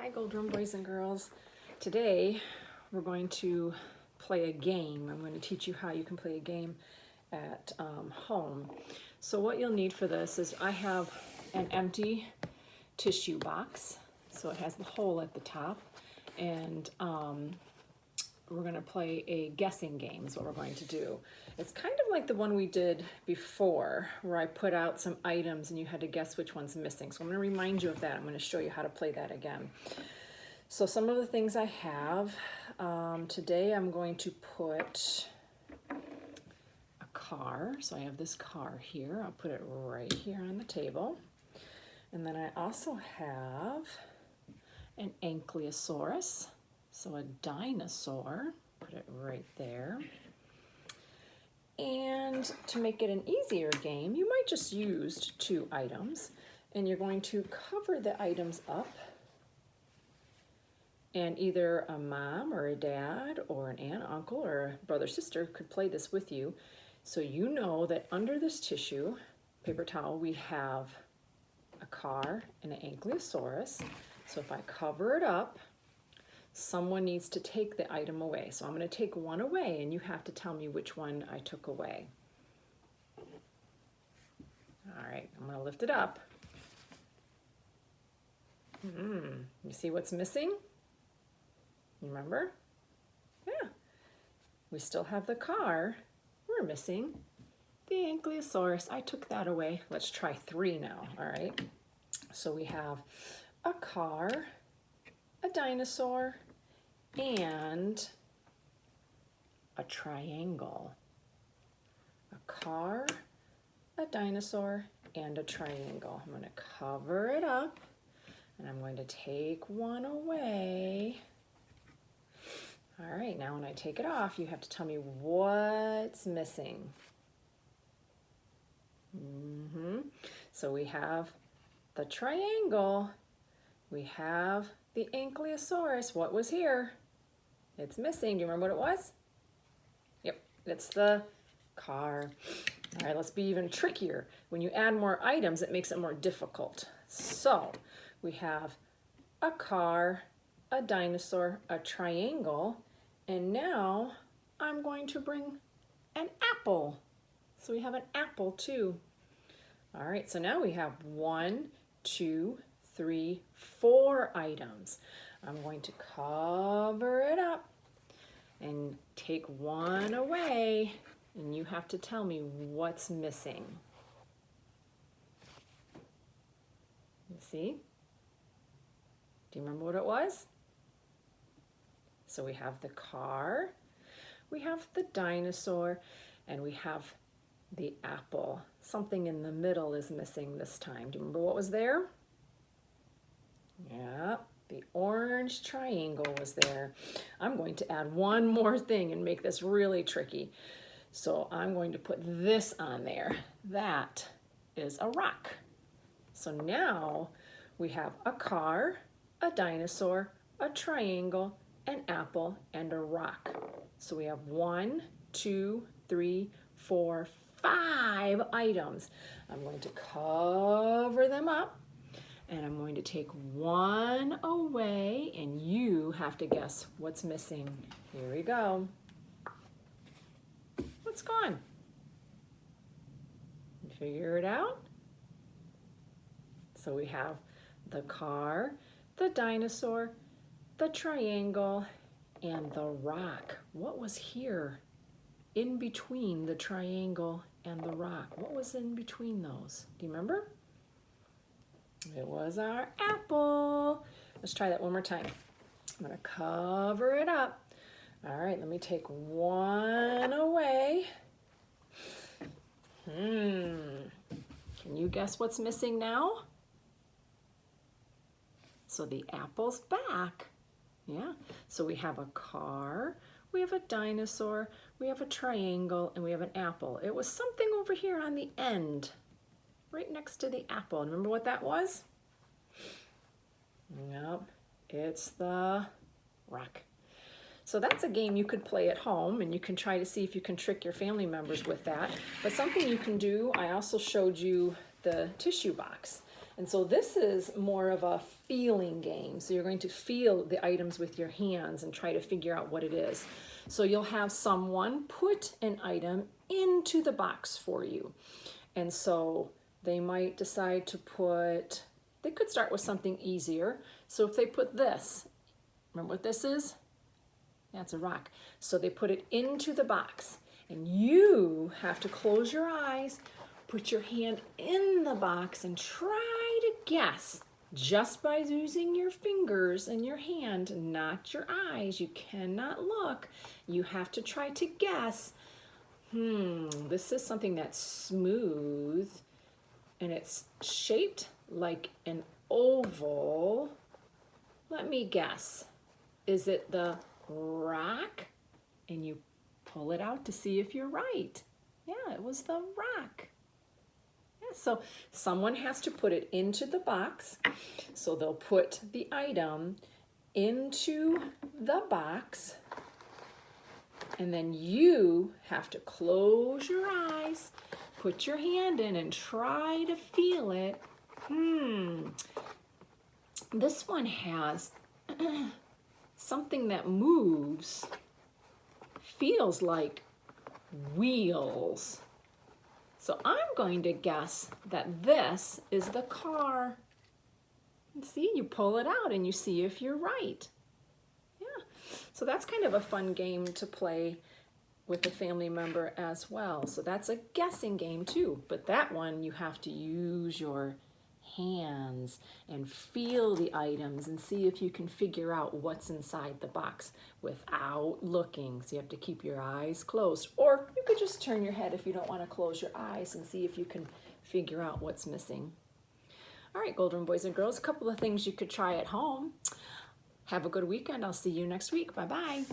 Hi, Gold Room boys and girls. Today we're going to play a game. I'm going to teach you how you can play a game at home. So what you'll need for this is I have an empty tissue box. So it has the hole at the top, and we're going to play a guessing game is what we're going to do. It's kind of like the one we did before where I put out some items and you had to guess which one's missing. So I'm going to remind you of that. I'm going to show you how to play that again. So some of the things I have, today I'm going to put a car. So I have this car here. I'll put it right here on the table. And then I also have an ankylosaurus. So a dinosaur, put it right there. And to make it an easier game, you might just use 2 items, and you're going to cover the items up, and either a mom or a dad or an aunt, uncle, or a brother, sister could play this with you. So you know that under this tissue paper towel, we have a car and an ankylosaurus. So if I cover it up, someone needs to take the item away. So I'm going to take one away, and you have to tell me which one I took away. All right, I'm going to lift it up. You see what's missing? You remember? Yeah. We still have the car. We're missing the ankylosaurus. I took that away. Let's try 3 now, all right? So we have a car, a dinosaur, and a triangle. A car, a dinosaur, and a triangle. I'm going to cover it up, and I'm going to take one away. All right, now when I take it off, you have to tell me what's missing. So we have the triangle. We have the ankylosaurus. What was here? It's missing. Do you remember what it was? Yep, it's the car. All right, let's be even trickier. When you add more items, it makes it more difficult. So we have a car, a dinosaur, a triangle, and now I'm going to bring an apple. So we have an apple too. All right, so now we have 1, 2, 3, 4 items. I'm going to cover it up and take one away, and you have to tell me what's missing. You see? Do you remember what it was? So we have the car, we have the dinosaur, and we have the apple. Something in the middle is missing this time. Do you remember what was there? Yeah, the orange triangle was there. I'm going to add one more thing and make this really tricky. So I'm going to put this on there. That is a rock. So now we have a car, a dinosaur, a triangle, an apple, and a rock. So we have 1, 2, 3, 4, 5 items. I'm going to cover them up, and I'm going to take one away, and you have to guess what's missing. Here we go. What's gone? You figure it out? So we have the car, the dinosaur, the triangle, and the rock. What was here in between the triangle and the rock? What was in between those? Do you remember? It was our apple. Let's try that one more time. I'm going to cover it up. All right, let me take one away. Can you guess what's missing now? So the apple's back. Yeah, so we have a car, we have a dinosaur, we have a triangle, and we have an apple. It was something over here on the end, right next to the apple. Remember what that was? Yep, it's the rock. So that's a game you could play at home, and you can try to see if you can trick your family members with that. But something you can do, I also showed you the tissue box. And so this is more of a feeling game. So you're going to feel the items with your hands and try to figure out what it is. So you'll have someone put an item into the box for you. And so they might decide to put, they could start with something easier. So if they put this, remember what this is? That's a rock. So they put it into the box, and you have to close your eyes, put your hand in the box, and try to guess just by using your fingers and your hand, not your eyes. You cannot look. You have to try to guess. This is something that's smooth, and it's shaped like an oval. Let me guess. Is it the rock? And you pull it out to see if you're right. Yeah, it was the rock. Yeah, so someone has to put it into the box. So they'll put the item into the box, and then you have to close your eyes, put your hand in, and try to feel it. This one has something that moves, feels like wheels. So I'm going to guess that this is the car. See, you pull it out and you see if you're right. Yeah, so that's kind of a fun game to play with a family member as well. So that's a guessing game too, but that one you have to use your hands and feel the items and see if you can figure out what's inside the box without looking. So you have to keep your eyes closed, or you could just turn your head if you don't want to close your eyes and see if you can figure out what's missing. All right, Golden Boys and Girls, a couple of things you could try at home. Have a good weekend. I'll see you next week. Bye-bye.